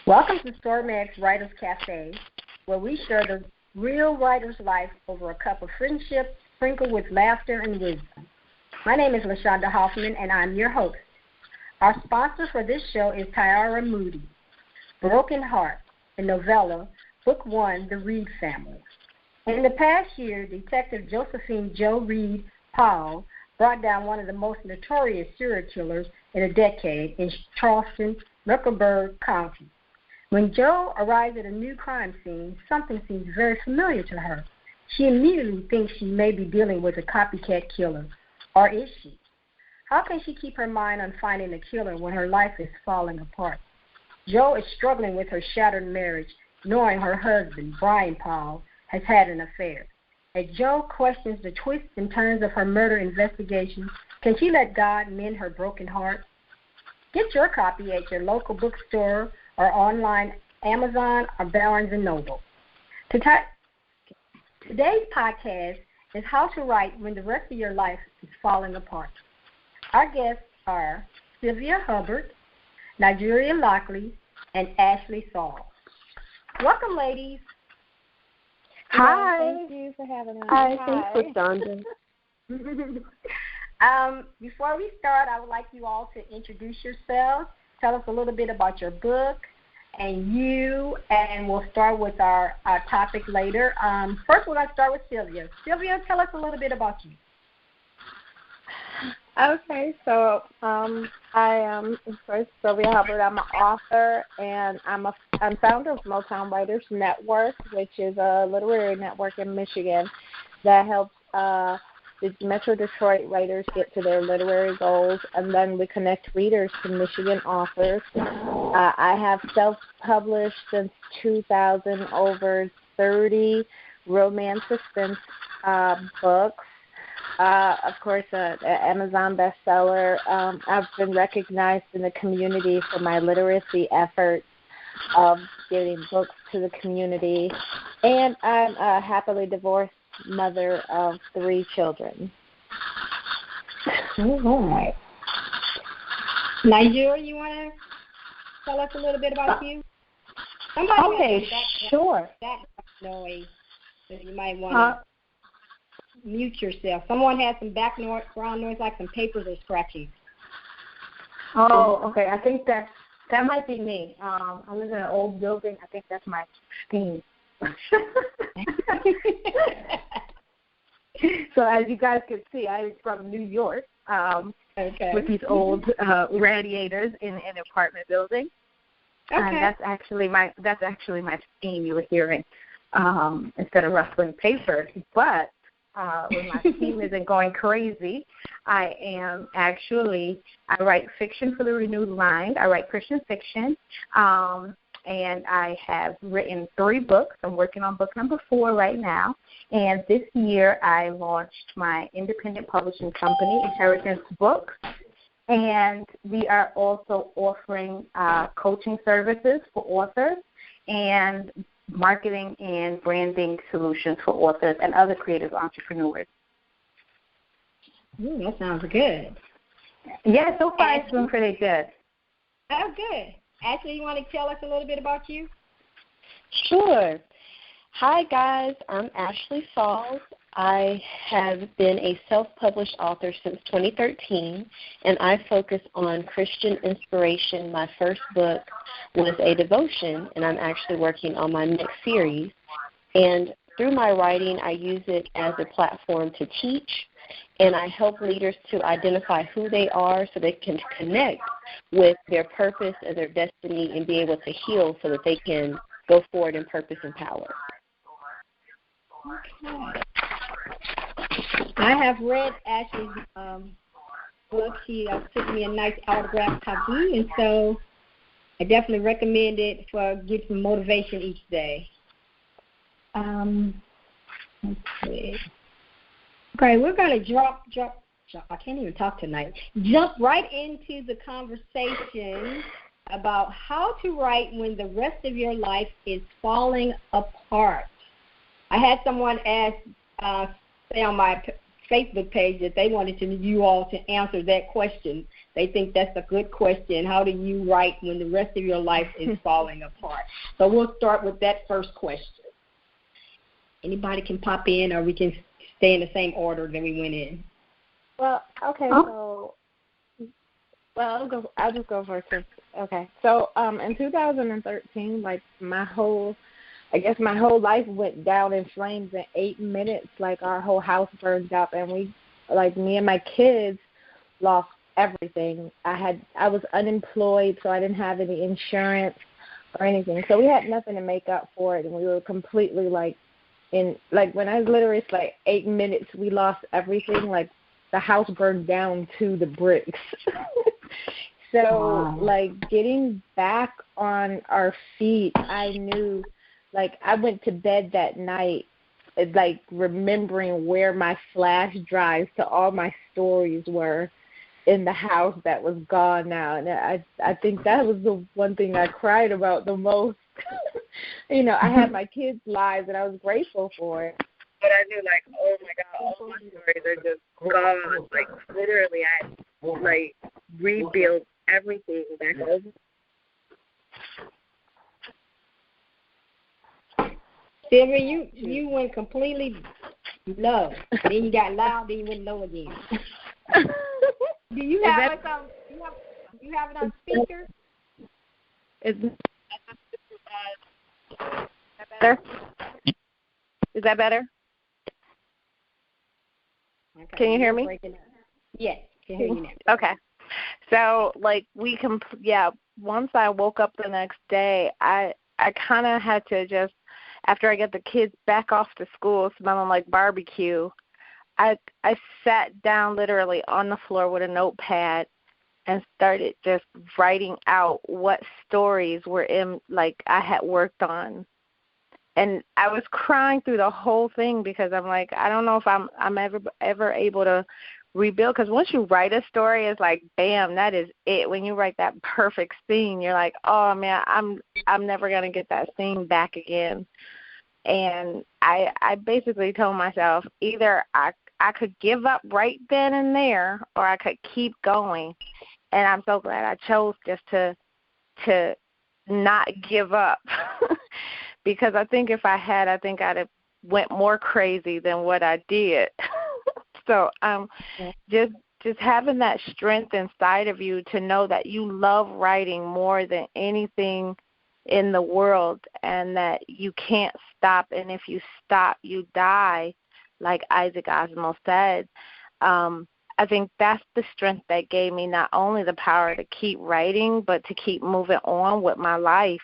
Welcome to StoryMax Writers Cafe, where we share the real writer's life over a cup of friendship sprinkled with laughter and wisdom. My name is LaShonda Hoffman, and I'm your host. Our sponsor for this show is Tyara Moody, Broken Heart, a novella, Book 1, The Reed Family. In the past year, Detective Josephine Jo Reed Powell brought down one of the most notorious serial killers in a decade in Charleston, Mecklenburg County. When Jo arrives at a new crime scene, something seems very familiar to her. She immediately thinks she may be dealing with a copycat killer. Or is she? How can she keep her mind on finding the killer when her life is falling apart? Jo is struggling with her shattered marriage, knowing her husband, Brian Powell, has had an affair. As Jo questions the twists and turns of her murder investigation, can she let God mend her broken heart? Get your copy at your local bookstore or online, Amazon or Barnes & Noble. Today's podcast is How to Write When the Rest of Your Life is Falling Apart. Our guests are Sylvia Hubbard, Nigeria Lockley, and Ashley Saul. Welcome, ladies. Hi. Thank you for having us. Hi. Thanks for starting. Before we start, I would like you all to introduce yourselves. Tell us a little bit about your book and you, and we'll start with our topic later. First, we're going to start with Sylvia. Sylvia, tell us a little bit about you. Okay, so I am first Sylvia Hubbard. I'm an author, and I'm founder of Motown Writers Network, which is a literary network in Michigan that helps the Metro Detroit writers get to their literary goals, and then we connect readers to Michigan authors. I have self-published since 2000 over 30 romance suspense books. Of course, an Amazon bestseller. I've been recognized in the community for my literacy efforts of getting books to the community. And I'm a happily divorced mother of 3 children. All right. Nigeria, you want to tell us a little bit about you? Okay, sure. That noise, so you might want to mute yourself. Someone has some background noise, like some papers are scratching. Oh, okay. I think that might be me. I live in an old building. I think that's my steam. So as you guys can see, I'm from New York with these old radiators in an apartment building. Okay. And that's actually my steam you were hearing instead of rustling paper. But when my steam isn't going crazy, I write fiction for the Renewed Mind. I write Christian fiction. And I have written 3 books. I'm working on book number 4 right now. And this year I launched my independent publishing company, Inheritance Books. And we are also offering coaching services for authors and marketing and branding solutions for authors and other creative entrepreneurs. Ooh, that sounds good. Yeah, so far it's been pretty good. Oh, good. Ashley, you want to tell us a little bit about you? Sure. Hi, guys. I'm Ashley Saul. I have been a self-published author since 2013, and I focus on Christian inspiration. My first book was a devotion, and I'm actually working on my next series. And through my writing, I use it as a platform to teach, and I help leaders to identify who they are so they can connect with their purpose and their destiny and be able to heal so that they can go forward in purpose and power. Okay. I have read Ashley's book. She took me a nice autographed copy, and so I definitely recommend it for get some motivation each day. Let's see. Okay, we're going to jump. I can't even talk tonight. Jump right into the conversation about how to write when the rest of your life is falling apart. I had someone ask, say on my Facebook page that they wanted you all to answer that question. They think that's a good question. How do you write when the rest of your life is falling apart? So we'll start with that first question. Anybody can pop in, or we can stay in the same order that we went in. Well, okay, so I'll just go first. Okay, so in 2013, like my whole life went down in flames in 8 minutes. Like our whole house burned up, and me and my kids lost everything. I was unemployed, so I didn't have any insurance or anything. So we had nothing to make up for it, and we were completely when I literally, it's like 8 minutes, we lost everything. Like the house burned down to the bricks. So, wow. Getting back on our feet, I knew, I went to bed that night, remembering where my flash drives to all my stories were in the house that was gone now. And I think that was the one thing I cried about the most. I had my kids' lives, and I was grateful for it. But I knew, oh, my God, all my stories are just gone. Literally, I, rebuilt everything back over. Sylvia, you went completely low. Then you got loud, then you went low again. Do you have it on? You have it on speaker? Is that better? Is that better? Okay. Can you hear me? Yes, can hear you now. Okay. So, once I woke up the next day, I kind of had to just, after I get the kids back off to school smelling like barbecue, I sat down literally on the floor with a notepad and started just writing out what stories were in, I had worked on. And I was crying through the whole thing because I'm like, I don't know if I'm ever able to rebuild, because once you write a story, it's like, bam, that is it. When you write that perfect scene, you're like, oh man, I'm never gonna get that scene back again. And I basically told myself, either I could give up right then and there, or I could keep going. And I'm so glad I chose just to not give up. Because I think if I had, I'd have went more crazy than what I did. So just having that strength inside of you to know that you love writing more than anything in the world, and that you can't stop, and if you stop, you die, like Isaac Asimov said. I think that's the strength that gave me not only the power to keep writing, but to keep moving on with my life.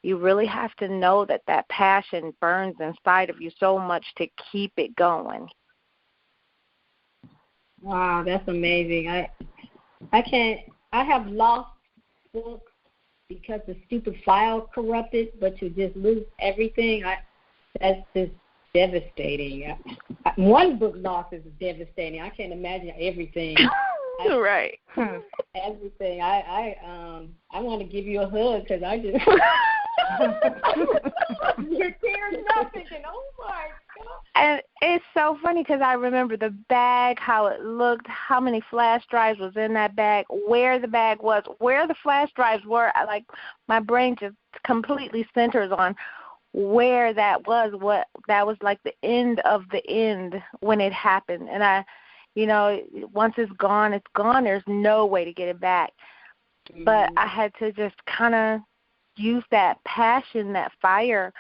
You really have to know that passion burns inside of you so much to keep it going. Wow, that's amazing. I have lost books because the stupid file corrupted, but to just lose everything, that's just devastating. One book loss is devastating. I can't imagine everything. Right. Everything. I want to give you a hug because I just you're tearing up thinking, oh my God. And it's so funny because I remember the bag, how it looked, how many flash drives was in that bag, where the bag was, where the flash drives were. My brain just completely centers on where that was. What that was like the end of the end when it happened. And once it's gone, it's gone. There's no way to get it back. Mm-hmm. But I had to just kind of use that passion, that fire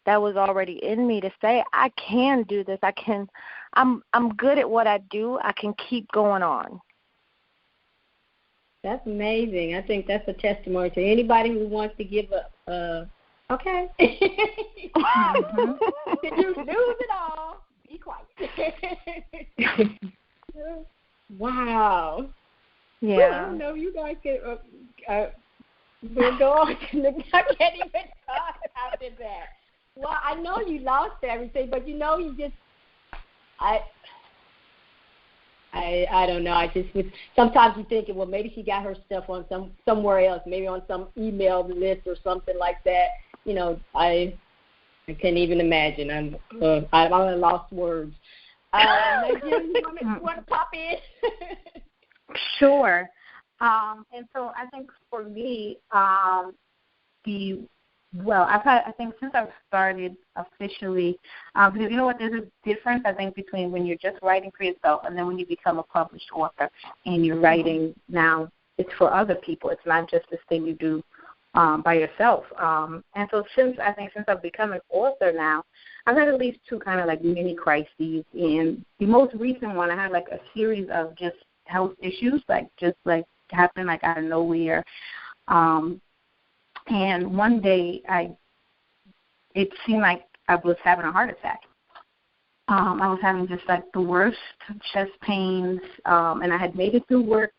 that was already in me to say, I can do this. I'm good at what I do. I can keep going on. That's amazing. I think that's a testimony to anybody who wants to give up. Okay. Mm-hmm. Did you lose it all? Be quiet. Wow. Yeah. Well, I don't know. You guys can we'll go on. I can't even talk after that. Well, I know you lost everything, but you just I don't know. I just would sometimes you think, well, maybe she got her stuff on somewhere else, maybe on some email list or something like that. I can't even imagine. I'm at a lost words. You want to pop in? Sure. And so I think for me, I think since I've started officially, because you know what, there's a difference, I think, between when you're just writing for yourself and then when you become a published author and you're writing now, it's for other people. It's not just this thing you do by yourself. And so since I've become an author now, I've had at least two kind of like mini crises. And the most recent one, I had like a series of just health issues, happened like out of nowhere. And one day it seemed like I was having a heart attack. I was having just like the worst chest pains, and I had made it through work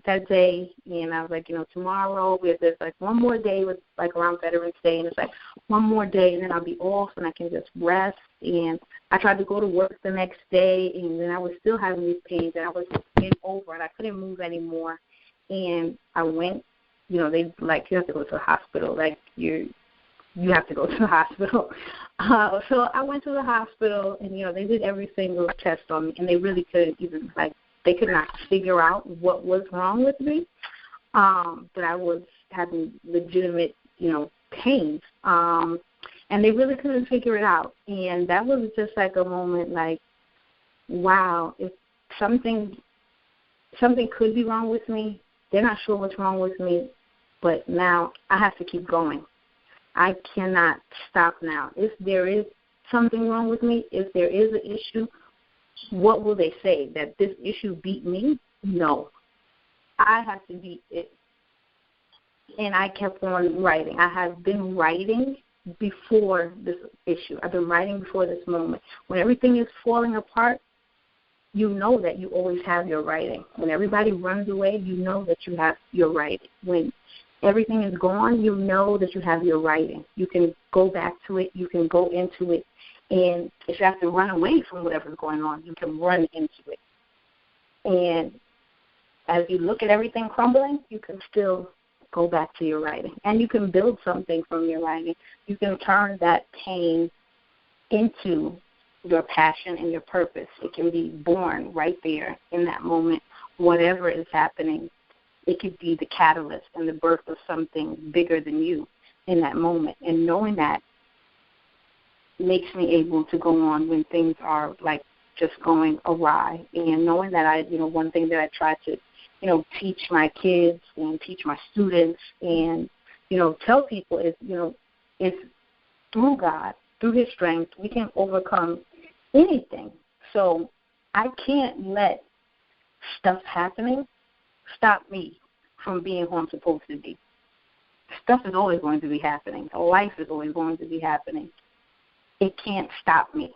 that day, and I was like, tomorrow there's like one more day with like around Veterans Day, and it's like one more day, and then I'll be off, and I can just rest. And I tried to go to work the next day, and then I was still having these pains, and I was getting over, and I couldn't move anymore. And I went, they like, you have to go to the hospital, like you have to go to the hospital. So I went to the hospital, and, they did every single test on me, and they really couldn't even, they could not figure out what was wrong with me, but I was having legitimate, pains, and they really couldn't figure it out. And that was just like a moment like, wow, if something could be wrong with me, they're not sure what's wrong with me, but now I have to keep going. I cannot stop now. If there is something wrong with me, if there is an issue, what will they say? That this issue beat me? No. I have to beat it. And I kept on writing. I have been writing before this issue. I've been writing before this moment. When everything is falling apart, you know that you always have your writing. When everybody runs away, you know that you have your writing. When everything is gone, you know that you have your writing. You can go back to it. You can go into it. And if you have to run away from whatever's going on, you can run into it. And as you look at everything crumbling, you can still go back to your writing. And you can build something from your writing. You can turn that pain into your passion and your purpose. It can be born right there in that moment. Whatever is happening, it could be the catalyst and the birth of something bigger than you in that moment. And knowing that makes me able to go on when things are like just going awry. And knowing that one thing that I try to, teach my kids and teach my students and, tell people is, it's through God, through His strength, we can overcome anything. So I can't let stuff happening stop me from being who I'm supposed to be. Stuff is always going to be happening. Life is always going to be happening. It can't stop me.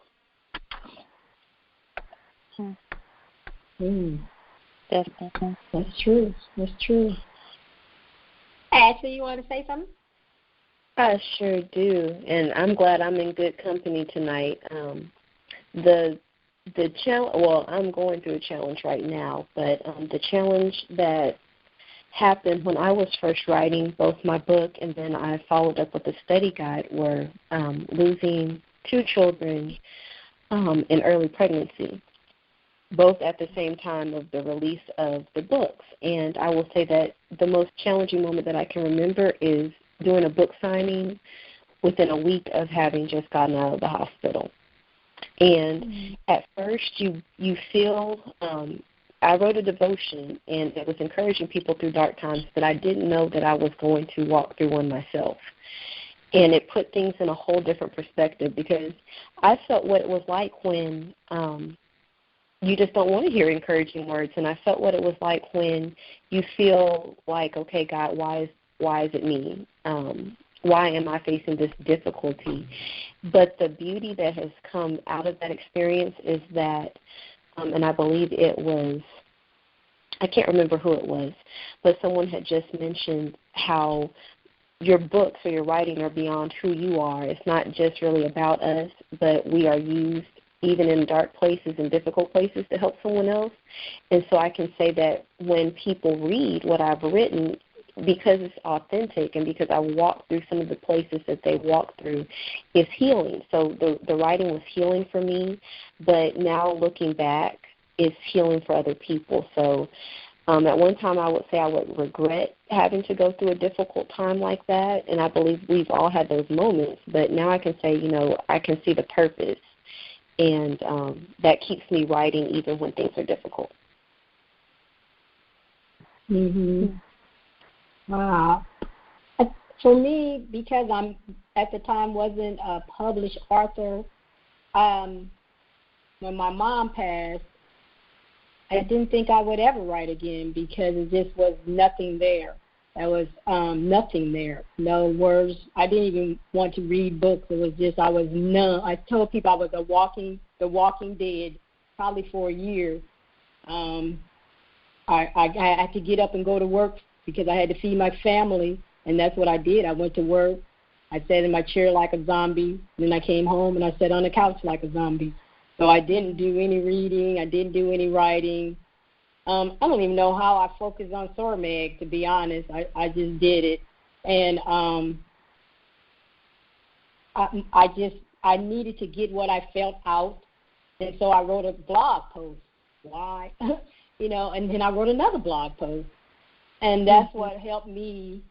Definitely. That's true. That's true. Ashley, you want to say something? I sure do, and I'm glad I'm in good company tonight. The challenge. Well, I'm going through a challenge right now, but the challenge that happened when I was first writing both my book and then I followed up with a study guide were losing 2 children in early pregnancy, both at the same time of the release of the books. And I will say that the most challenging moment that I can remember is doing a book signing within a week of having just gotten out of the hospital. And at first you feel, I wrote a devotion, and it was encouraging people through dark times, but I didn't know that I was going to walk through one myself. And it put things in a whole different perspective, because I felt what it was like when you just don't want to hear encouraging words, and I felt what it was like when you feel like, okay, God, why is it me? Why am I facing this difficulty? But the beauty that has come out of that experience is that, and I believe it was, I can't remember who it was, but someone had just mentioned how your books or your writing are beyond who you are. It's not just really about us, but we are used even in dark places and difficult places to help someone else. And so I can say that when people read what I've written, because it's authentic and because I walked through some of the places that they walked through, it's healing. So the writing was healing for me, but now looking back, it's healing for other people. So At one time, I would say I would regret having to go through a difficult time like that, and I believe we've all had those moments. But now I can say, I can see the purpose, and that keeps me writing even when things are difficult. Mhm. Wow. For me, because I'm at the time wasn't a published author, when my mom passed, I didn't think I would ever write again because it just was nothing there. There was nothing there. No words. I didn't even want to read books. It was just I was numb. I told people I was the Walking Dead, probably for a year. I had to get up and go to work because I had to feed my family, and that's what I did. I went to work. I sat in my chair like a zombie. Then I came home and I sat on the couch like a zombie. So I didn't do any reading. I didn't do any writing. I don't even know how I focused on Sormeg, to be honest. I just did it. And I needed to get what I felt out. And so I wrote a blog post. Why? And then I wrote another blog post. And that's what helped me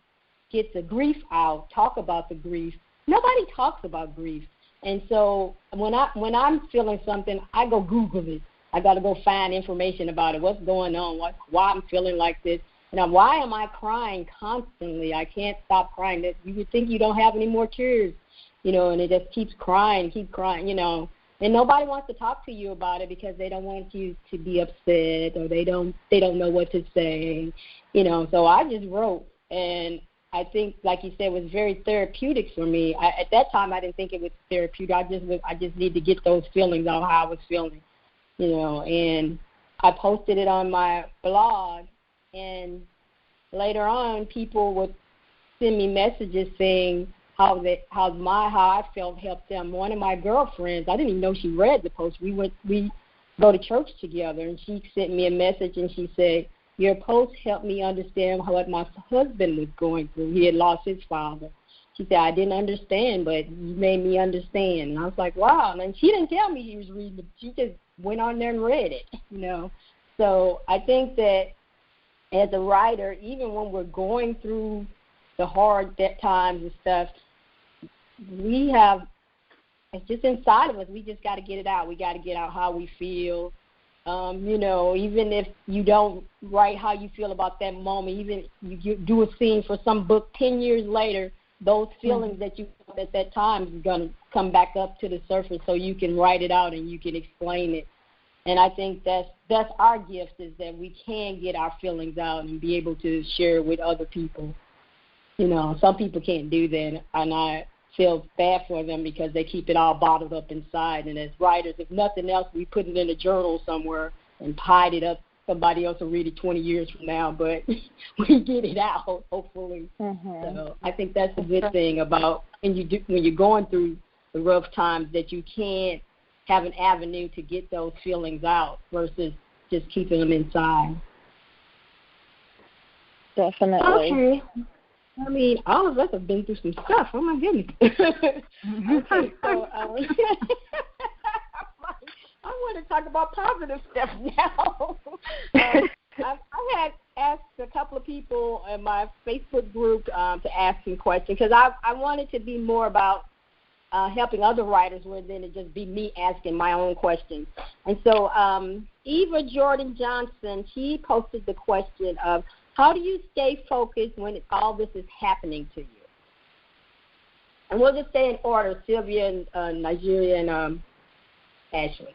get the grief out, talk about the grief. Nobody talks about grief. And so when I'm feeling something, I go Google it. I got to go find information about it. What's going on? Why I'm feeling like this? And why am I crying constantly? I can't stop crying. You would think you don't have any more tears, and it just keep crying. And nobody wants to talk to you about it because they don't want you to be upset or they don't know what to say, So I just wrote, and I think, like you said, it was very therapeutic for me. At that time, I didn't think it was therapeutic. I just need to get those feelings out, how I was feeling, And I posted it on my blog, and later on, people would send me messages saying how I felt helped them. One of my girlfriends, I didn't even know she read the post. We go to church together, and she sent me a message, and she said, "Your post helped me understand what my husband was going through. He had lost his father." She said, "I didn't understand, but you made me understand." And I was like, wow. And she didn't tell me she was reading it. She just went on there and read it, So I think that as a writer, even when we're going through the hard times and stuff, it's just inside of us. We just got to get it out. We got to get out how we feel. Even if you don't write how you feel about that moment, even you do a scene for some book 10 years later, those feelings that you felt at that time is going to come back up to the surface so you can write it out and you can explain it. And I think that's our gift, is that we can get our feelings out and be able to share it with other people. Some people can't do that, and I feel bad for them because they keep it all bottled up inside. And as writers, if nothing else, we put it in a journal somewhere and hide it up. Somebody else will read it 20 years from now, but we get it out, hopefully. Mm-hmm. So I think that's a good thing about when you're going through the rough times, that you can't have an avenue to get those feelings out versus just keeping them inside. Definitely. Okay. I mean, all of us have been through some stuff. Oh, my goodness. Okay, so I want to talk about positive stuff now. I had asked a couple of people in my Facebook group to ask some questions because I wanted to be more about helping other writers rather than it just be me asking my own questions. And so Eva Jordan Johnson, she posted the question of, how do you stay focused when all this is happening to you? And we'll just stay in order, Sylvia and Nigeria and Ashley.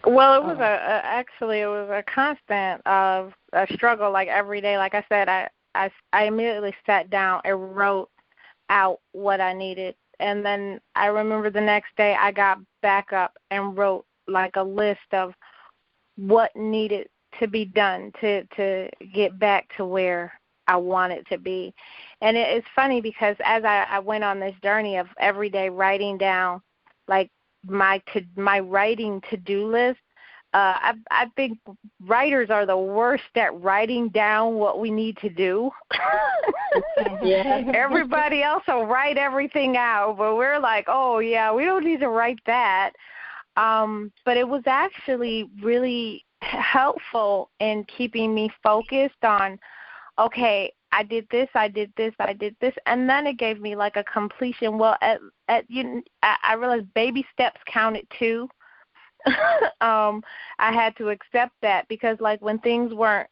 Well, it was actually a constant of a struggle, like every day. Like I said, I immediately sat down and wrote out what I needed. And then I remember the next day I got back up and wrote like a list of what needed to be done to get back to where I want it to be. And it's funny because as I went on this journey of every day writing down like my writing to-do list, I think writers are the worst at writing down what we need to do. Yeah. Everybody else will write everything out, but we're like, oh, yeah, we don't need to write that. But it was actually really helpful in keeping me focused on, okay, I did this, and then it gave me like a completion. Well, I realized baby steps counted too. I had to accept that because like when things weren't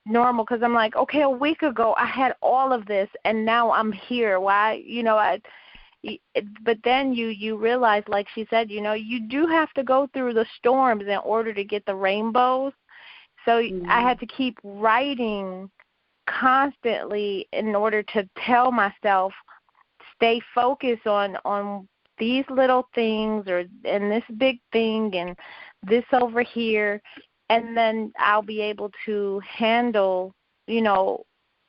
normal, because I'm like, okay, a week ago I had all of this and now I'm here. Why, but then you realize, like she said, you do have to go through the storms in order to get the rainbows. So I had to keep writing constantly in order to tell myself, stay focused on these little things and this big thing and this over here, and then I'll be able to handle,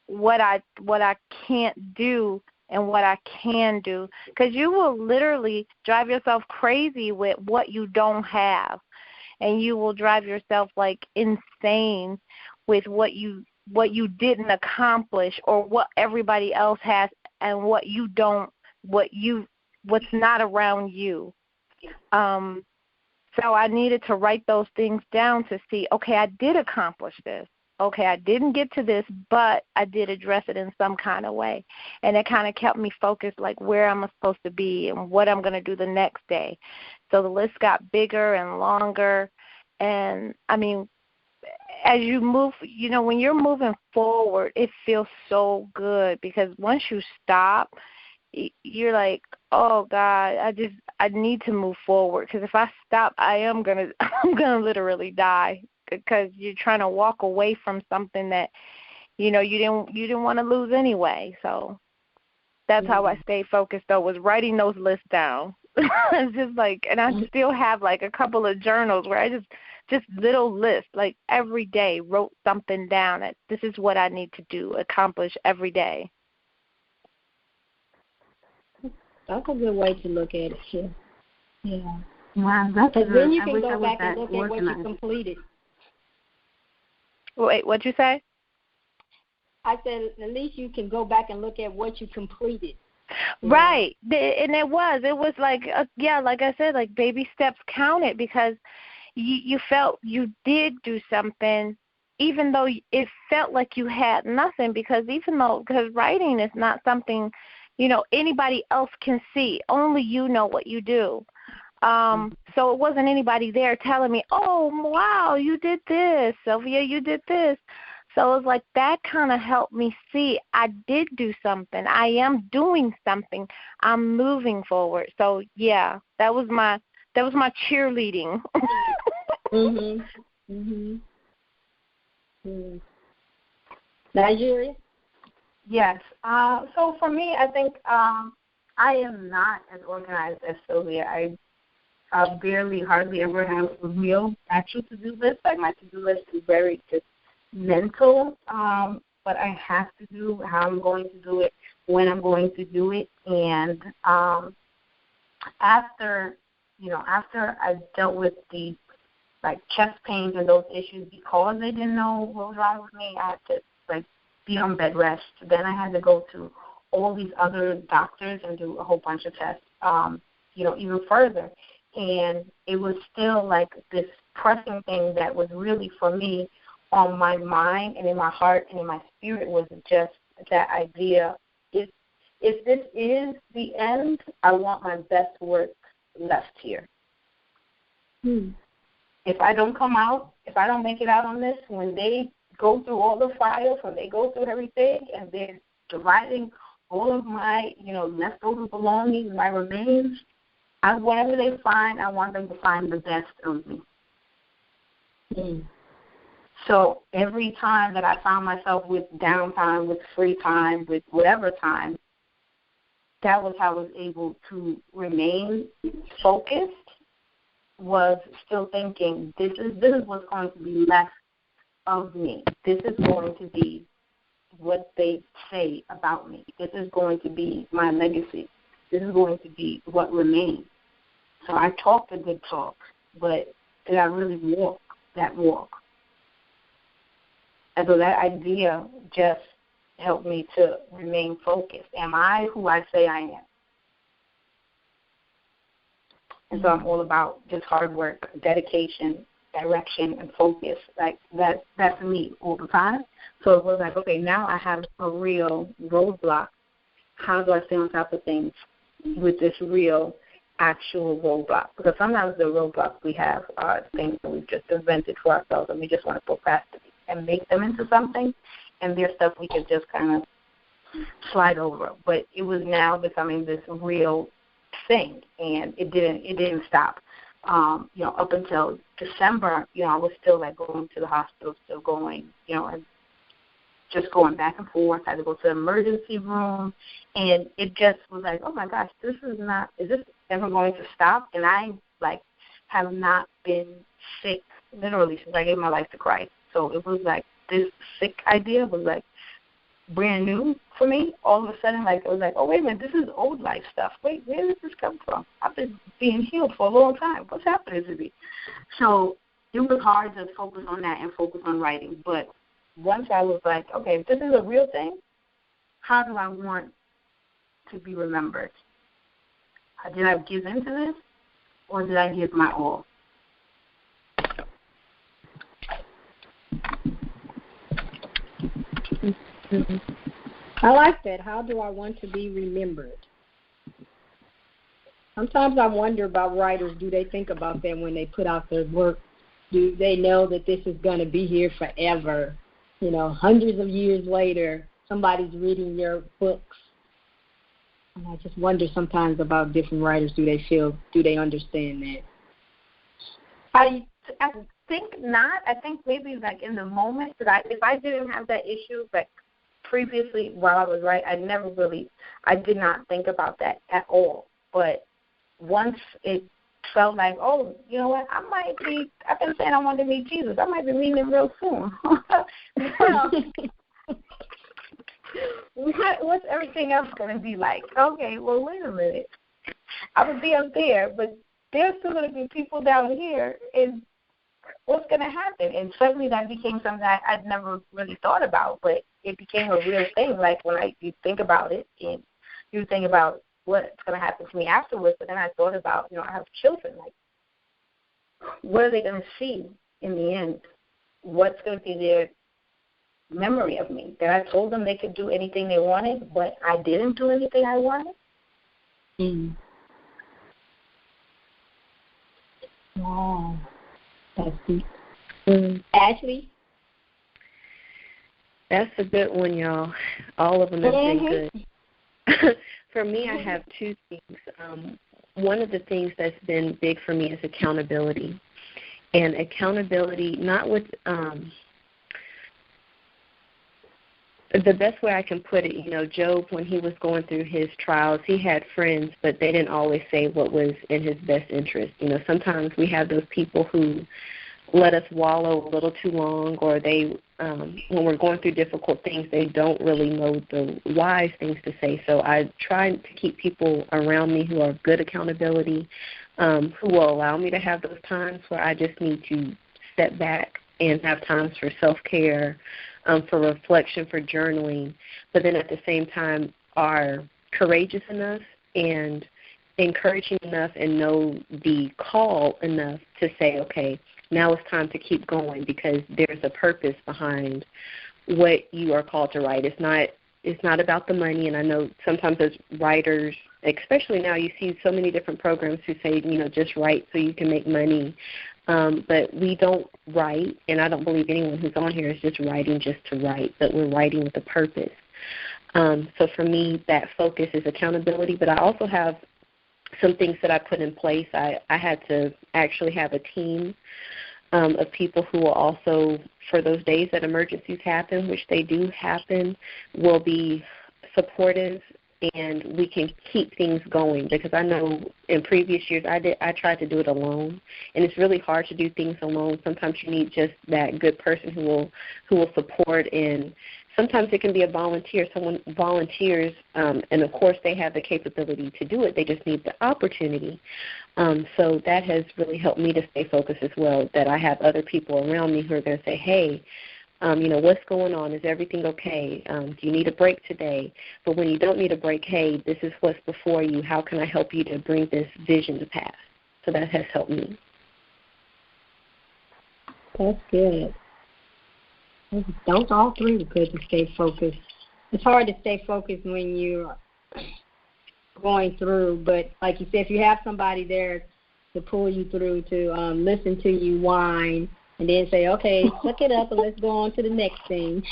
what I can't do and what I can do. Because you will literally drive yourself crazy with what you don't have, and you will drive yourself like insane with what you didn't accomplish or what everybody else has and what you don't, what's not around you. So I needed to write those things down to see, okay, I did accomplish this. Okay, I didn't get to this, but I did address it in some kind of way. And it kind of kept me focused, like where I'm supposed to be and what I'm going to do the next day. So the list got bigger and longer. And, I mean, as you move, when you're moving forward, it feels so good because once you stop, you're like, oh God, I need to move forward, because if I stop, I'm gonna literally die, because you're trying to walk away from something that you didn't want to lose anyway. So that's how I stayed focused, though, was writing those lists down. It's just like, and I still have like a couple of journals where I just little lists, like every day wrote something down that this is what I need to do, accomplish every day. That's a good way to look at it, too. Yeah. Wow, that's good. Then you can go back and look at what you completed. Wait, what'd you say? I said at least you can go back and look at what you completed. Right. And it was like, like I said, like baby steps counted, because you felt you did do something, even though it felt like you had nothing, because writing is not something anybody else can see. Only you know what you do. So it wasn't anybody there telling me, oh, wow, you did this, Sylvia, you did this. So it was like that kind of helped me see I did do something. I am doing something. I'm moving forward. So, yeah, that was my cheerleading. Nigeria? Yes. So for me, I think I am not as organized as Sylvia. I hardly ever have a real actual to-do list. Like my to-do list is very just mental, but I have to do how I'm going to do it, when I'm going to do it. And after I dealt with the chest pains and those issues, because they didn't know what was wrong with me, I had to be on bed rest. Then I had to go to all these other doctors and do a whole bunch of tests, even further. And it was still like this pressing thing that was really for me on my mind and in my heart and in my spirit, was just that idea, if this is the end, I want my best work left here. If I don't come out, if I don't make it out on this, when they go through all the files, when they go through everything, and they're dividing all of my, leftover belongings, my remains, whatever they find, I want them to find the best of me. So every time that I found myself with downtime, with free time, with whatever time, that was how I was able to remain focused, was still thinking, this is what's going to be left of me. This is going to be what they say about me. This is going to be my legacy. This is going to be what remains. So I talked a good talk, but did I really walk that walk? And so that idea just helped me to remain focused. Am I who I say I am? And so I'm all about just hard work, dedication, direction and focus. Like that's me all the time. So it was like, okay, now I have a real roadblock. How do I stay on top of things with this real, actual roadblock? Because sometimes the roadblocks we have are things that we've just invented for ourselves, and we just want to procrastinate and make them into something, and there's stuff we can just kind of slide over. But it was now becoming this real thing, and it didn't stop. Up until December, I was still like going to the hospital, still going, and just going back and forth. I had to go to the emergency room, and it just was like, oh my gosh, is this ever going to stop? And I have not been sick literally since I gave my life to Christ. So it was like this sick idea was like brand new for me. All of a sudden, it was like, oh, wait a minute, this is old life stuff. Wait, where did this come from? I've been being healed for a long time. What's happening to me? So it was hard to focus on that and focus on writing. But once I was like, okay, if this is a real thing, how do I want to be remembered? Did I give into this, or did I give my all? I like that. How do I want to be remembered? Sometimes I wonder about writers. Do they think about that when they put out their work? Do they know that this is going to be here forever? Hundreds of years later, somebody's reading your books. And I just wonder sometimes about different writers. Do they understand that? I think not. I think maybe in the moment, if I didn't have that issue, previously while I was writing, I did not think about that at all. But once it felt like, oh, you know what, I've been saying I want to meet Jesus. I might be meeting him real soon. What's everything else going to be like? Okay, well, wait a minute. I would be up there, but there's still going to be people down here, and what's going to happen? And suddenly that became something I'd never really thought about, but it became a real thing. When you think about it, and you think about what's going to happen to me afterwards, but then I thought about, I have children. What are they going to see in the end? What's going to be their memory of me? That I told them they could do anything they wanted, but I didn't do anything I wanted? Mm. Wow. That's deep. Ashley? That's a good one, y'all. All of them have been good. For me, I have two things. One of the things that's been big for me is accountability. And accountability, not with the best way I can put it, Job, when he was going through his trials, he had friends, but they didn't always say what was in his best interest. Sometimes we have those people who let us wallow a little too long, or they, when we're going through difficult things, they don't really know the wise things to say. So I try to keep people around me who are good accountability, who will allow me to have those times where I just need to step back and have times for self-care, for reflection, for journaling, but then at the same time are courageous enough and encouraging enough and know the call enough to say, okay, now it's time to keep going, because there's a purpose behind what you are called to write. It's not about the money, and I know sometimes as writers, especially now, you see so many different programs who say, just write so you can make money. But we don't write, and I don't believe anyone who's on here is just writing just to write, but we're writing with a purpose. So for me, that focus is accountability, but I also have some things that I put in place. I had to actually have a team of people who will also, for those days that emergencies happen, which they do happen, will be supportive, and we can keep things going, because I know in previous years I tried to do it alone, and it's really hard to do things alone. Sometimes you need just that good person who will support, and sometimes it can be a volunteer. Someone volunteers, and of course they have the capability to do it. They just need the opportunity. So that has really helped me to stay focused as well, that I have other people around me who are going to say, hey, what's going on? Is everything okay? Do you need a break today? But when you don't need a break, hey, this is what's before you. How can I help you to bring this vision to pass? So that has helped me. That's good. Those all three are good to stay focused. It's hard to stay focused when you're going through, but like you said, if you have somebody there to pull you through, to listen to you whine, and then say, okay, suck it up and let's go on to the next thing.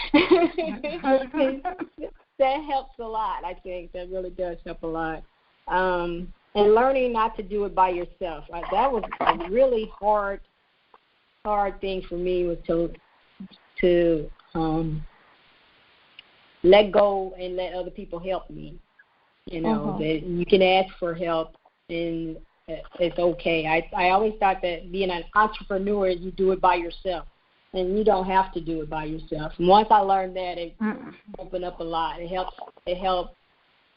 That helps a lot, I think. That really does help a lot. And learning not to do it by yourself. That was a really hard thing for me, was to let go and let other people help me. You know, that you can ask for help and it's okay. I always thought that being an entrepreneur, you do it by yourself, and you don't have to do it by yourself. And once I learned that, it opened up a lot. It helped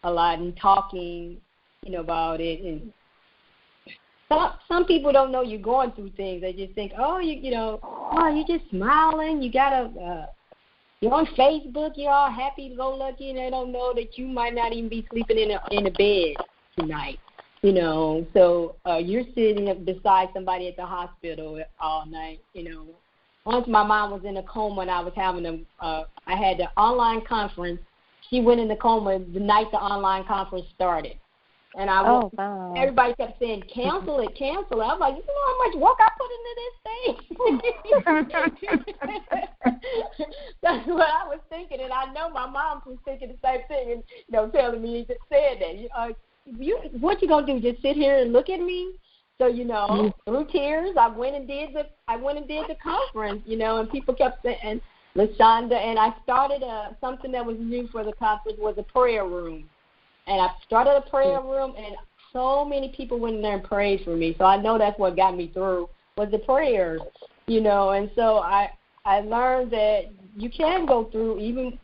a lot in talking, about it. And some people don't know you're going through things. They just think, you're just smiling. You gotta. You're on Facebook. You're all happy-go-lucky, and they don't know that you might not even be sleeping in a bed tonight. So you're sitting beside somebody at the hospital all night. Once my mom was in a coma and I was having I had the online conference. She went in the coma the night the online conference started. And everybody kept saying, cancel it. I was like, you know how much work I put into this thing? That's what I was thinking, and I know my mom was thinking the same thing, and telling me he said that. What you gonna do? Just sit here and look at me? So through tears, I went and did the conference. And people kept saying, and LaShonda, and I started something that was new for the conference, was a prayer room. And I started a prayer room, and so many people went in there and prayed for me. So I know that's what got me through, was the prayers, And so I learned that you can go through, even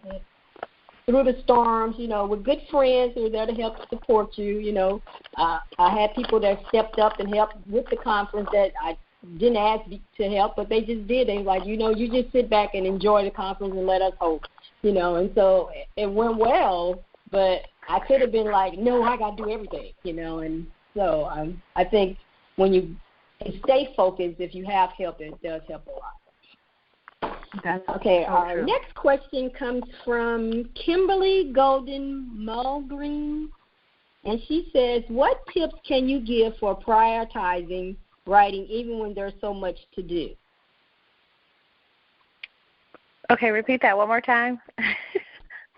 through the storms, with good friends who are there to help support you. I had people that stepped up and helped with the conference that I didn't ask to help, but they just did. They were like, you just sit back and enjoy the conference and let us hope, And so it went well, but I could have been like, no, I got to do everything, And so I think when you stay focused, if you have help, it does help a lot. Okay, our next question comes from Kimberly Golden Mulgreen, and she says, what tips can you give for prioritizing writing even when there's so much to do? Okay, repeat that one more time.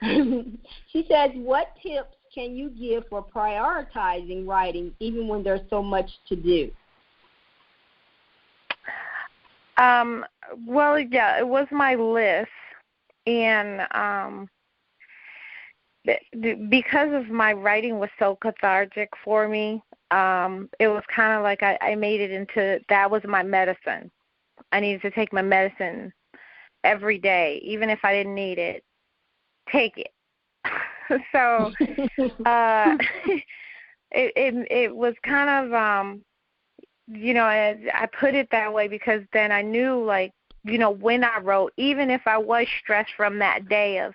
She says, what tips can you give for prioritizing writing even when there's so much to do? Well, yeah, it was my list, and because of my writing was so cathartic for me, it was kind of like I made it into, that was my medicine. I needed to take my medicine every day, even if I didn't need it. Take it. So it was kind of I put it that way because then I knew, when I wrote, even if I was stressed from that day of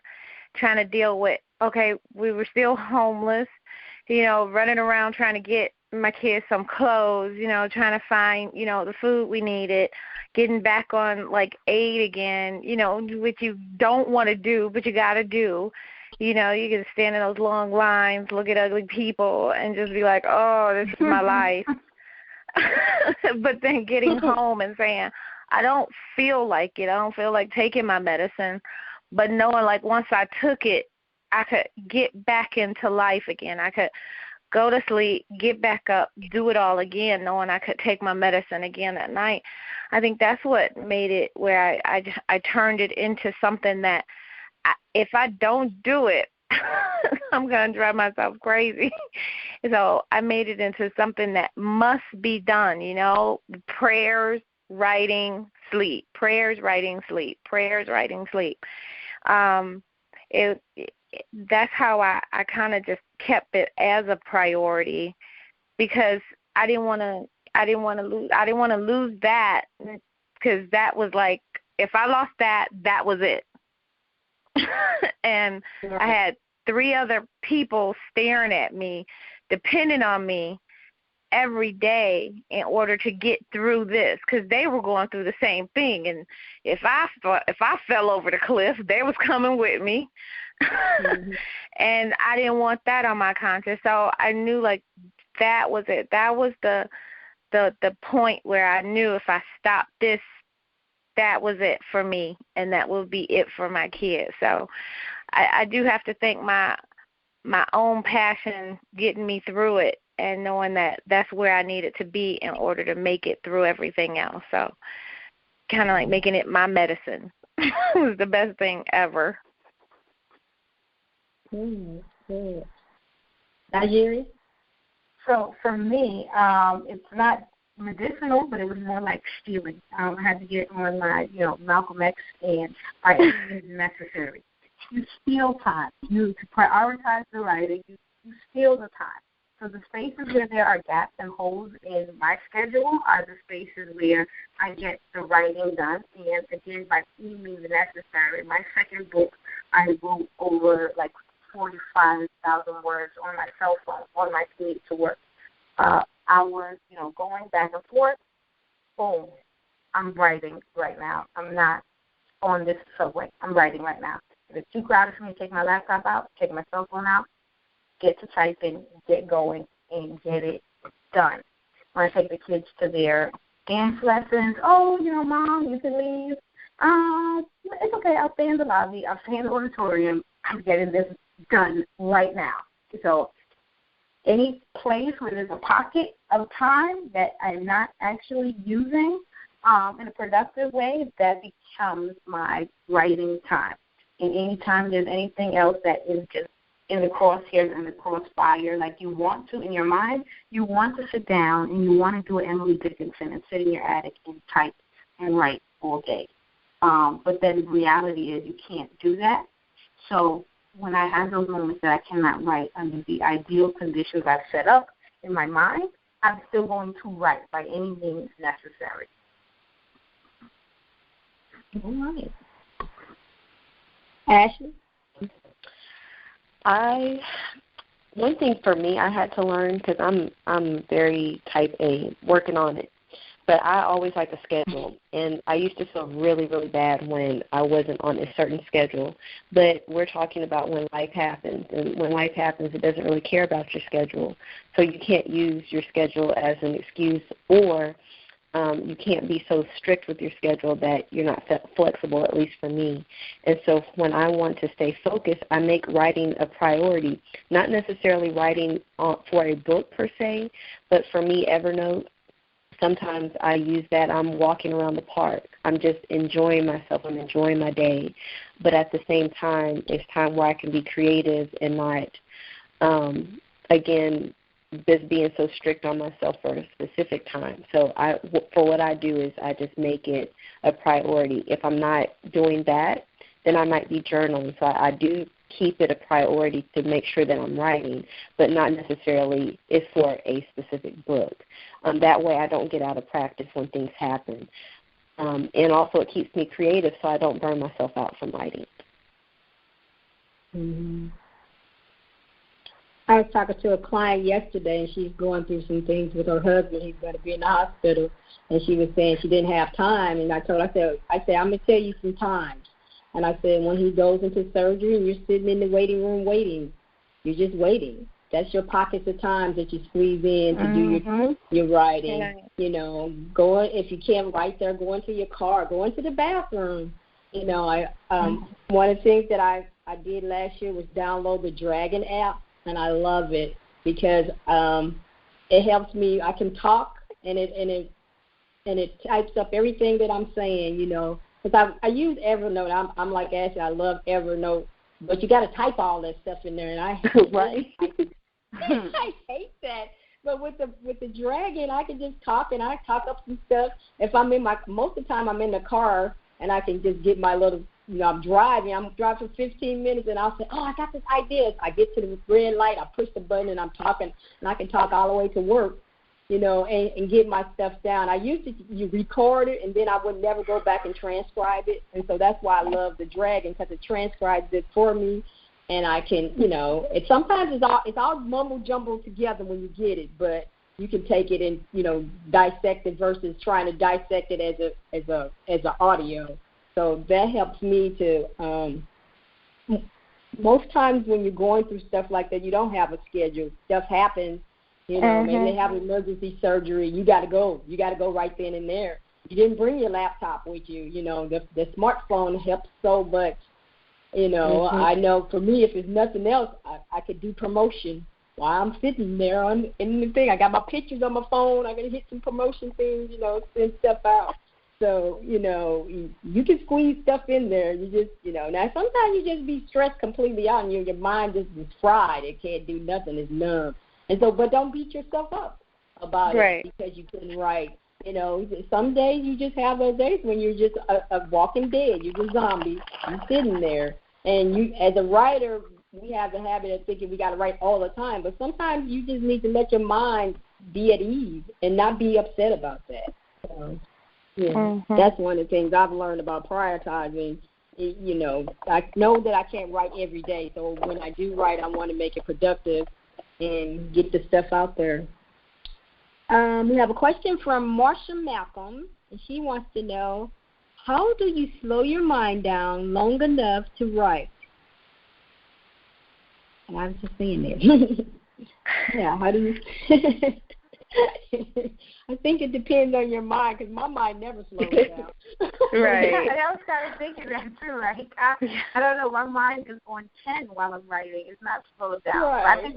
trying to deal with, okay, we were still homeless, running around trying to get my kids some clothes, trying to find, the food we needed, getting back on, aid again, which you don't want to do, but you got to do. You can stand in those long lines, look at ugly people, and just be like, oh, this is my life. But then getting home and saying, I don't feel like it. I don't feel like taking my medicine. But knowing, once I took it, I could get back into life again. I could go to sleep, get back up, do it all again, knowing I could take my medicine again at night. I think that's what made it where I turned it into something that if I don't do it, I'm going to drive myself crazy. So I made it into something that must be done, prayers, writing, sleep, prayers, writing, sleep, prayers, writing, sleep. That's how I kind of just kept it as a priority, because I didn't want to lose that, because that was like, if I lost that, that was it. And I had 3 other people staring at me, depending on me, every day in order to get through this, because they were going through the same thing. And if I fell over the cliff, they was coming with me. Mm-hmm. And I didn't want that on my conscience. So I knew, like, that was it. That was the point where I knew if I stopped this, that was it for me, and that will be it for my kids. So I do have to thank my own passion getting me through it, and knowing that that's where I needed to be in order to make it through everything else. So kind of like making it my medicine was the best thing ever. Good. Nigeria? So for me, it's not medicinal, but it was more like stealing. I had to get on my, Malcolm X, and by any means necessary. You steal time. You to prioritize the writing. You steal the time. So the spaces where there are gaps and holes in my schedule are the spaces where I get the writing done. And again, by any means necessary. My second book, I wrote over like 45,000 words on my cell phone on my commute to work. Hours, going back and forth. Boom. I'm writing right now. I'm not on this subway. I'm writing right now. If it's too crowded for me to take my laptop out, take my cell phone out, get to typing, get going, and get it done. When I take the kids to their dance lessons, Mom, you can leave. It's okay. I'll stay in the lobby. I'll stay in the auditorium. I'm getting this done right now. So any place where there's a pocket of time that I'm not actually using in a productive way, that becomes my writing time. And anytime there's anything else that is just in the crosshairs and the crossfire, like you want to in your mind, you want to sit down and you want to do Emily Dickinson and sit in your attic and type and write all day. But then the reality is you can't do that. So when I have those moments that I cannot write under the ideal conditions I've set up in my mind, I'm still going to write by any means necessary. All right. Ashley? One thing for me I had to learn, because I'm very type A, working on it, but I always like a schedule, and I used to feel really, really bad when I wasn't on a certain schedule, but we're talking about when life happens, and when life happens, it doesn't really care about your schedule, so you can't use your schedule as an excuse, or you can't be so strict with your schedule that you're not flexible, at least for me. And so when I want to stay focused, I make writing a priority, not necessarily writing for a book per se, but for me, Evernote, sometimes I use that. I'm walking around the park. I'm just enjoying myself. I'm enjoying my day. But at the same time, it's time where I can be creative and not, again, just being so strict on myself for a specific time. So for what I do is I just make it a priority. If I'm not doing that, then I might be journaling. So I do keep it a priority to make sure that I'm writing, but not necessarily it's for a specific book. That way I don't get out of practice when things happen. And also it keeps me creative so I don't burn myself out from writing. Mm-hmm. I was talking to a client yesterday, and she's going through some things with her husband. He's going to be in the hospital, and she was saying she didn't have time. And I said, I'm going to tell you some times. And I said, when he goes into surgery and you're sitting in the waiting room waiting, you're just waiting. That's your pockets of time that you squeeze in to do your writing. Yeah. Going, if you can't write there, go into your car, go into the bathroom. One of the things that I did last year was download the Dragon app. And I love it because it helps me. I can talk, and it types up everything that I'm saying. Because I use Evernote. I'm like Ashley. I love Evernote, but you got to type all that stuff in there, and I I hate that. But with the Dragon, I can just talk, and I talk up some stuff. If I'm most of the time I'm in the car, and I can just get my little. I'm driving for 15 minutes, and I'll say, I got this idea. I get to the red light, I push the button, and I'm talking, and I can talk all the way to work, and get my stuff down. I used to you record it, and then I would never go back and transcribe it, and so that's why I love the Dragon, because it transcribes it for me, and I can, sometimes it's all mumble jumbled together when you get it, but you can take it and, you know, dissect it versus trying to dissect it as a audio. So that helps me to. Most times when you're going through stuff like that, you don't have a schedule. Stuff happens. You know, maybe they have emergency surgery. You got to go. You got to go right then and there. You didn't bring your laptop with you. You know, the smartphone helps so much. You know, I know for me, if it's nothing else, I could do promotion while I'm sitting there in the thing. I got my pictures on my phone. I got to hit some promotion things, you know, send stuff out. So, you know, you can squeeze stuff in there. You just, you know, now sometimes you just be stressed completely out and your mind just is fried. It can't do nothing. It's numb. And so, but don't beat yourself up about it because you couldn't write. You know, some days you just have those days when you're just a walking dead. You're a zombie. You're sitting there. And you, as a writer, we have the habit of thinking we got to write all the time. But sometimes you just need to let your mind be at ease and not be upset about that. So, yeah, that's one of the things I've learned about prioritizing. You know, I know that I can't write every day. So when I do write, I want to make it productive and get the stuff out there. We have a question from Marsha Malcolm, and she wants to know, how do you slow your mind down long enough to write? And I was just saying that. Yeah, how do you? I think it depends on your mind, because my mind never slows down. Right. I was kind of thinking that too. Like I don't know, my mind is on 10 while I'm writing. It's not slowed down. Right. So I think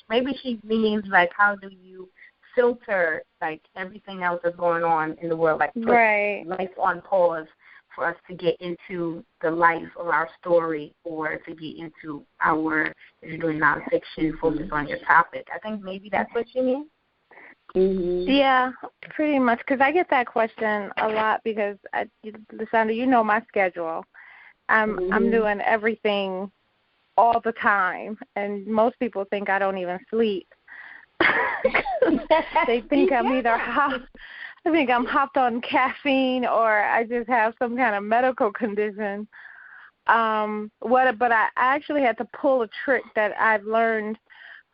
maybe she means like, how do you filter like everything else that's going on in the world, like put life on pause for us to get into the life of our story, or to get into our, if you're doing nonfiction, focus on your topic. I think maybe that's what you mean. Yeah, pretty much, because I get that question a lot because, Lashonda, you know my schedule. I'm doing everything all the time, and most people think I don't even sleep. They think I'm either I'm hopped on caffeine, or I just have some kind of medical condition. But I actually had to pull a trick that I've learned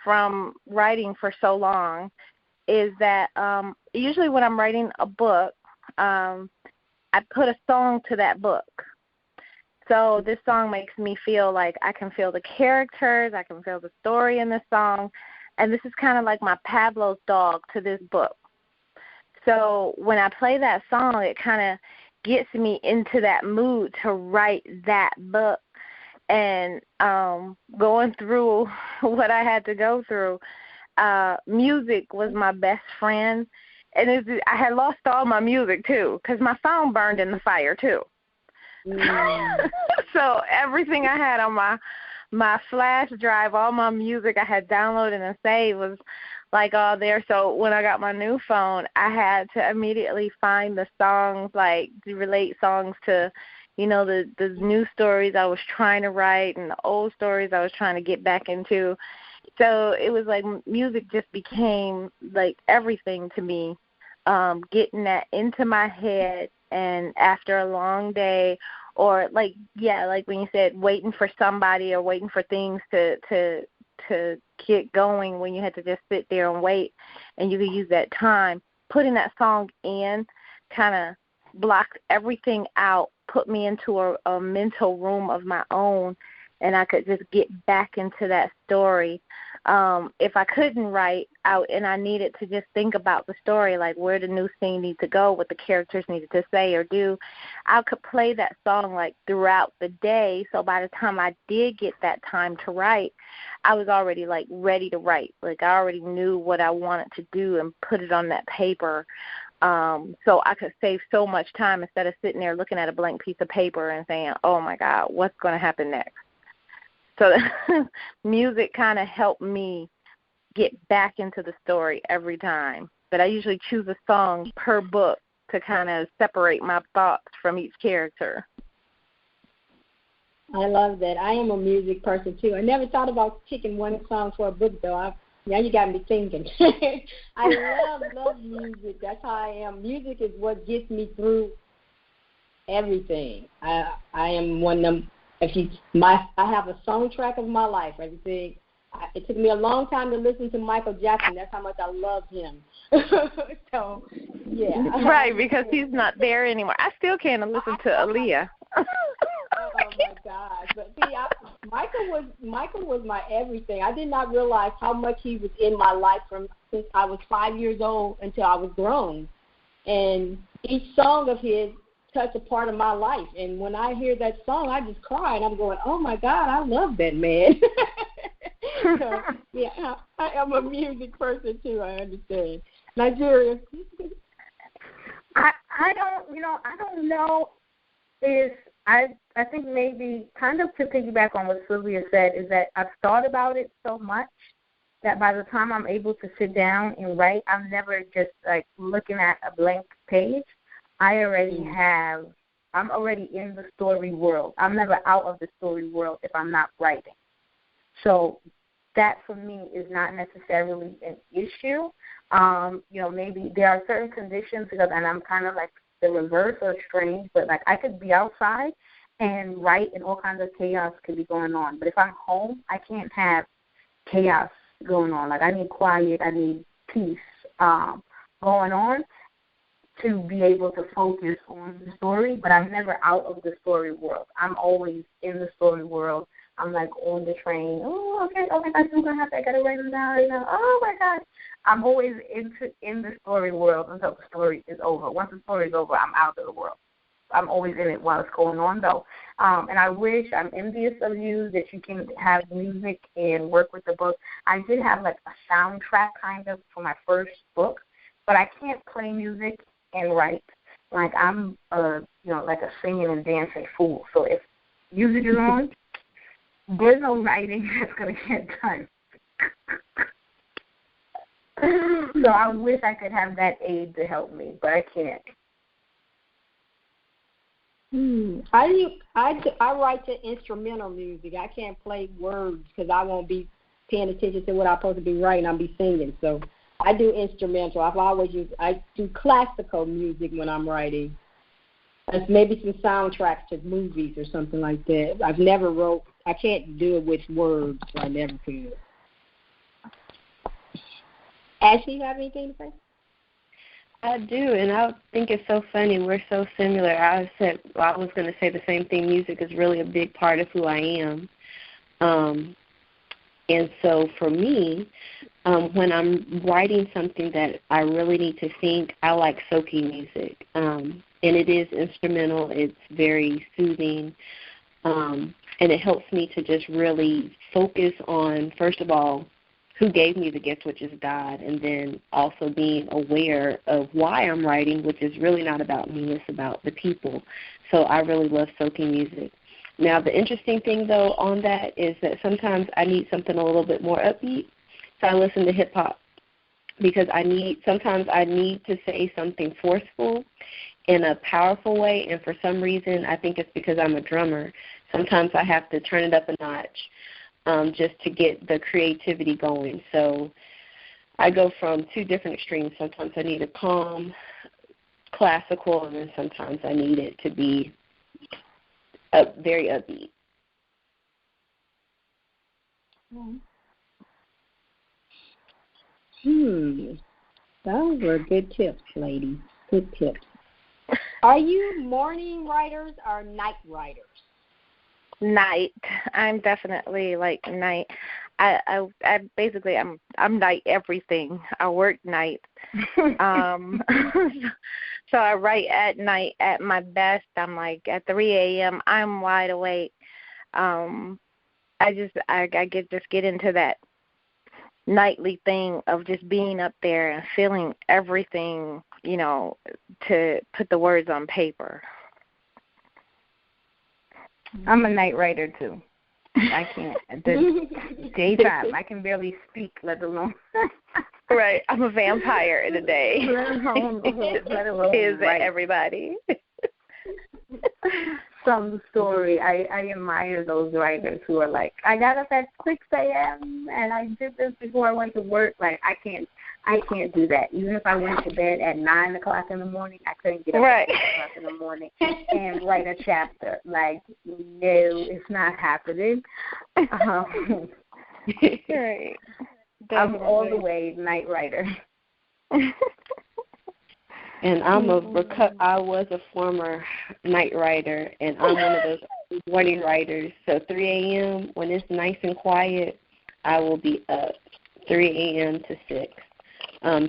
from writing for so long, is that usually when I'm writing a book, I put a song to that book. So this song makes me feel like I can feel the characters, I can feel the story in the song, and this is kind of like my Pavlov's dog to this book. So when I play that song, it kind of gets me into that mood to write that book. And going through what I had to go through, music was my best friend. And I had lost all my music, too, because my phone burned in the fire, too. So everything I had on my flash drive, all my music I had downloaded and saved was like all there. So when I got my new phone, I had to immediately find the songs, like to relate songs to, you know, the new stories I was trying to write and the old stories I was trying to get back into. So it was like music just became like everything to me, getting that into my head. And after a long day, or like when you said waiting for somebody or waiting for things to get going, when you had to just sit there and wait, and you could use that time, putting that song in kind of blocked everything out, put me into a mental room of my own, and I could just get back into that story. If I couldn't write out and I needed to just think about the story, like where the new scene needed to go, what the characters needed to say or do, I could play that song like throughout the day. So by the time I did get that time to write, I was already like ready to write. Like I already knew what I wanted to do and put it on that paper. So I could save so much time instead of sitting there looking at a blank piece of paper and saying, oh my God, what's going to happen next? So music kind of helped me get back into the story every time. But I usually choose a song per book to kind of separate my thoughts from each character. I love that. I am a music person, too. I never thought about picking one song for a book, though. Now you got me thinking. I love music. That's how I am. Music is what gets me through everything. I am one of them. I have a soundtrack of my life. Everything it took me a long time to listen to Michael Jackson. That's how much I loved him. So, yeah. Right, because he's not there anymore. I still can't listen to Aaliyah. Oh my gosh! But see, Michael was my everything. I did not realize how much he was in my life from since I was 5 years old until I was grown. And each song of his touched a part of my life. And when I hear that song, I just cry, and I'm going, "Oh my God, I love that man." So, yeah, I am a music person too. I understand. Nigeria. I don't know. I think maybe kind of to piggyback on what Sylvia said is that I've thought about it so much that by the time I'm able to sit down and write, I'm never just like looking at a blank page. I'm already in the story world. I'm never out of the story world if I'm not writing. So that for me is not necessarily an issue. Maybe there are certain conditions and I'm kind of like the reverse or strange, but like I could be outside and write and all kinds of chaos could be going on. But if I'm home, I can't have chaos going on. Like I need quiet, I need peace going on to be able to focus on the story, but I'm never out of the story world. I'm always in the story world. I'm like on the train. Oh, okay. Oh my gosh, I'm gonna have to. I gotta write them down right now. Oh my gosh, I'm always in the story world until the story is over. Once the story is over, I'm out of the world. I'm always in it while it's going on, though. And I'm envious of you that you can have music and work with the book. I did have like a soundtrack kind of for my first book, but I can't play music and write. Like I'm like a singing and dancing fool. So if music is on, there's no writing that's going to get done. So I wish I could have that aid to help me, but I can't. I write to instrumental music. I can't play words because I won't be paying attention to what I'm supposed to be writing. I'll be singing. So I do instrumental. I do classical music when I'm writing. That's maybe some soundtracks to movies or something like that. I can't do it with words, so I never could. Ashley, you have anything to say? I do, and I think it's so funny. We're so similar. I was going to say the same thing. Music is really a big part of who I am. And so for me, when I'm writing something that I really need to think, I like soaking music. And it is instrumental. It's very soothing. And it helps me to just really focus on, first of all, who gave me the gift, which is God, and then also being aware of why I'm writing, which is really not about me, it's about the people. So I really love soaking music. Now, the interesting thing, though, on that is that sometimes I need something a little bit more upbeat, so I listen to hip-hop because sometimes I need to say something forceful in a powerful way, and for some reason, I think it's because I'm a drummer. Sometimes I have to turn it up a notch just to get the creativity going. So I go from two different extremes. Sometimes I need a calm, classical, and then sometimes I need it to be very upbeat. Those were good tips, ladies. Good tips. Are you morning writers or night writers? Night. I'm definitely like night. I basically I'm night everything. I work night. So I write at night at my best. I'm like at 3 a.m. I'm wide awake. I get into that nightly thing of just being up there and feeling everything, to put the words on paper. I'm a night writer too. I can't. The daytime, I can barely speak, let alone. Right, I'm a vampire in the day. let alone write. Everybody. Some story. I admire those writers who are like, I got up at 6 a.m. and I did this before I went to work. Like I can't do that. Even if I went to bed at 9 o'clock in the morning, I couldn't get up at 6 o'clock in the morning and write a chapter. Like, no, it's not happening. Right. I'm all the way night writer. And I was a former night writer, and I'm one of those morning writers. So 3 a.m., when it's nice and quiet, I will be up 3 a.m. to 6,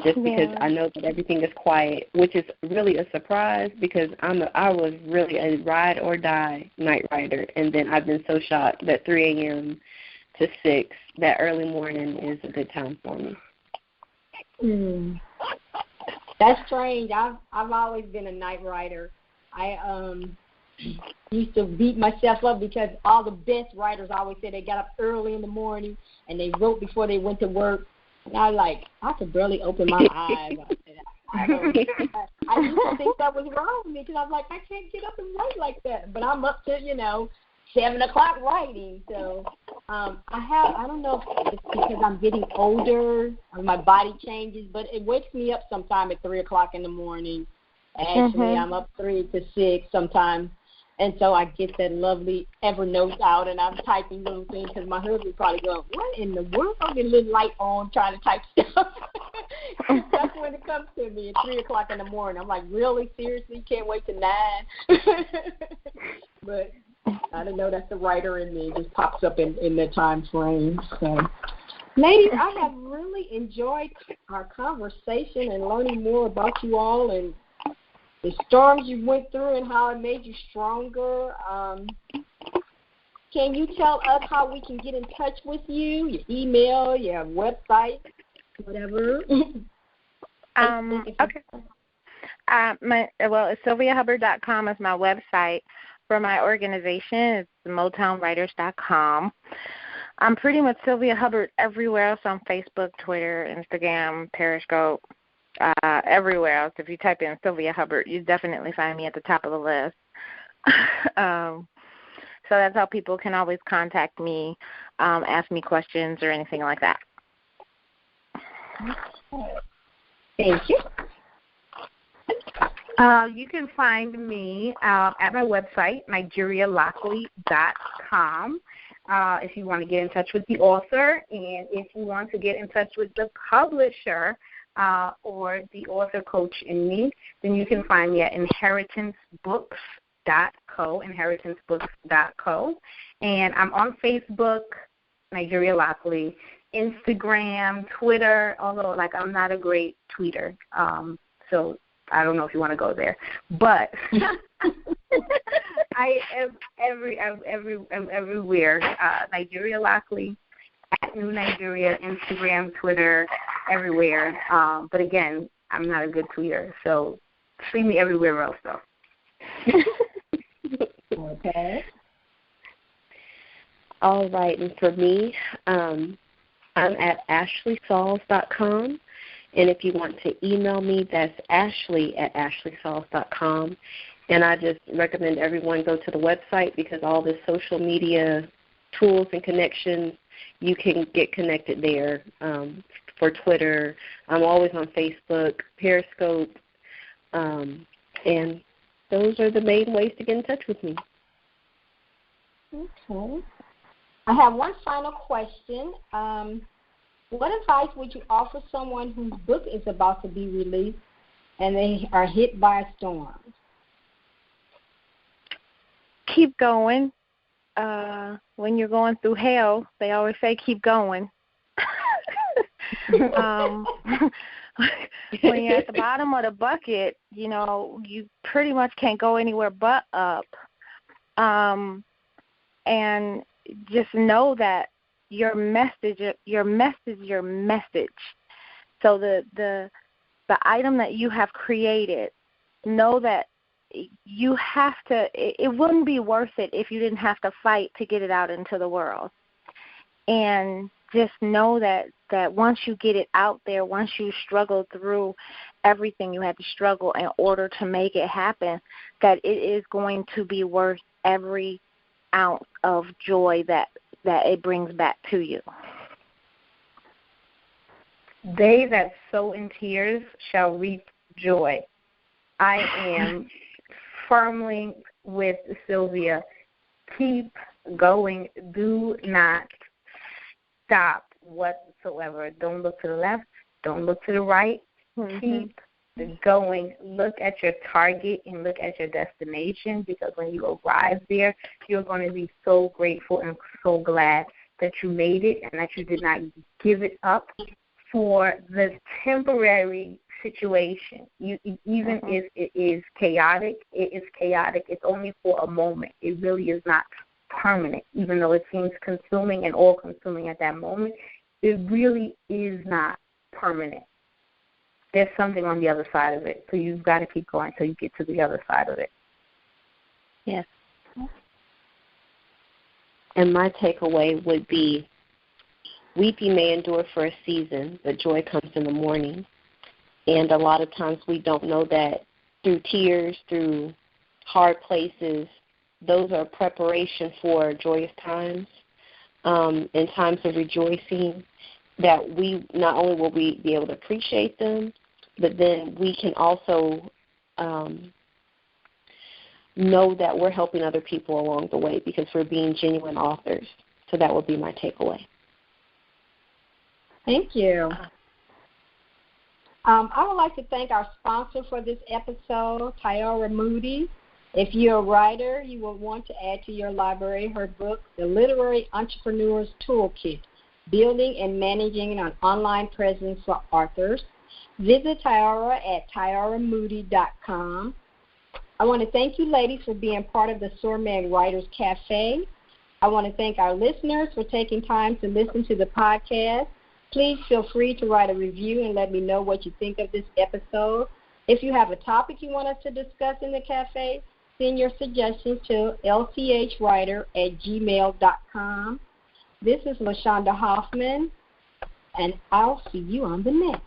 just because I know that everything is quiet, which is really a surprise because I was really a ride or die night writer, and then I've been so shocked that 3 a.m. to 6, that early morning is a good time for me. That's strange. I've always been a night writer. I used to beat myself up because all the best writers always said they got up early in the morning and they wrote before they went to work. And I could barely open my eyes. I used to think that was wrong with me because I was like, I can't get up and write like that. But I'm up to, 7 o'clock writing. So I don't know if it's because I'm getting older or my body changes, but it wakes me up sometime at 3 o'clock in the morning. Actually, I'm up 3 to 6 sometimes. And so I get that lovely Evernote out, and I'm typing little things because my husband probably going, what in the world? I'll get a little light on trying to type stuff. That's when it comes to me at 3 o'clock in the morning. I'm like, really? Seriously? Can't wait till 9? But I don't know. That's the writer in me. It just pops up in the time frame. So, ladies, I have really enjoyed our conversation and learning more about you all and the storms you went through and how it made you stronger. Can you tell us how we can get in touch with you, your email, your website, whatever? Okay. It's SylviaHubbard.com is my website. For my organization, it's MotownWriters.com. I'm pretty much Sylvia Hubbard everywhere else on Facebook, Twitter, Instagram, Periscope, everywhere else. If you type in Sylvia Hubbard, you definitely find me at the top of the list. So that's how people can always contact me, ask me questions or anything like that. Thank you. You can find me at my website, NigeriaLockley.com, if you want to get in touch with the author, and if you want to get in touch with the publisher or the author coach in me, then you can find me at inheritancebooks.co, and I'm on Facebook, Nigeria Lockley, Instagram, Twitter, although I'm not a great tweeter, so I don't know if you want to go there, but I am everywhere. Nigeria Lockley, at New Nigeria, Instagram, Twitter, everywhere. But again, I'm not a good tweeter, so see me everywhere else, though. Okay. All right, and for me, I'm at ashleysauls.com. And if you want to email me, that's ashley@ashleysauls.com. And I just recommend everyone go to the website because all the social media tools and connections, you can get connected there. For Twitter, I'm always on Facebook, Periscope, and those are the main ways to get in touch with me. Okay. I have one final question. What advice would you offer someone whose book is about to be released and they are hit by a storm? Keep going. When you're going through hell, they always say keep going. When you're at the bottom of the bucket, you pretty much can't go anywhere but up. And just know that your message. So the item that you have created, know that you have to. It wouldn't be worth it if you didn't have to fight to get it out into the world. And just know that once you get it out there, once you struggle through everything you had to struggle in order to make it happen, that it is going to be worth every ounce of joy that it brings back to you. They that sow in tears shall reap joy. I am firmly with Sylvia. Keep going. Do not stop whatsoever. Don't look to the left. Don't look to the right. Keep going. Look at your target and look at your destination, because when you arrive there, you're going to be so grateful and so glad that you made it and that you did not give it up for the temporary situation. Even if it is chaotic, it is chaotic. It's only for a moment. It really is not permanent. Even though it seems consuming and all-consuming at that moment, it really is not permanent. There's something on the other side of it, so you've got to keep going until you get to the other side of it. Yes. And my takeaway would be, weeping may endure for a season, but joy comes in the morning. And a lot of times we don't know that through tears, through hard places, those are preparation for joyous times, and times of rejoicing, that we not only will we be able to appreciate them, but then we can also know that we're helping other people along the way because we're being genuine authors. So that would be my takeaway. Thank you. I would like to thank our sponsor for this episode, Tyara Moody. If you're a writer, you will want to add to your library her book, The Literary Entrepreneur's Toolkit, Building and Managing an Online Presence for Authors. Visit Tyara at tyaramoody.com. I want to thank you, ladies, for being part of the SOARMAG Writers Cafe. I want to thank our listeners for taking time to listen to the podcast. Please feel free to write a review and let me know what you think of this episode. If you have a topic you want us to discuss in the cafe, send your suggestions to lchwriter@gmail.com. This is LaShonda Hoffman, and I'll see you on the next.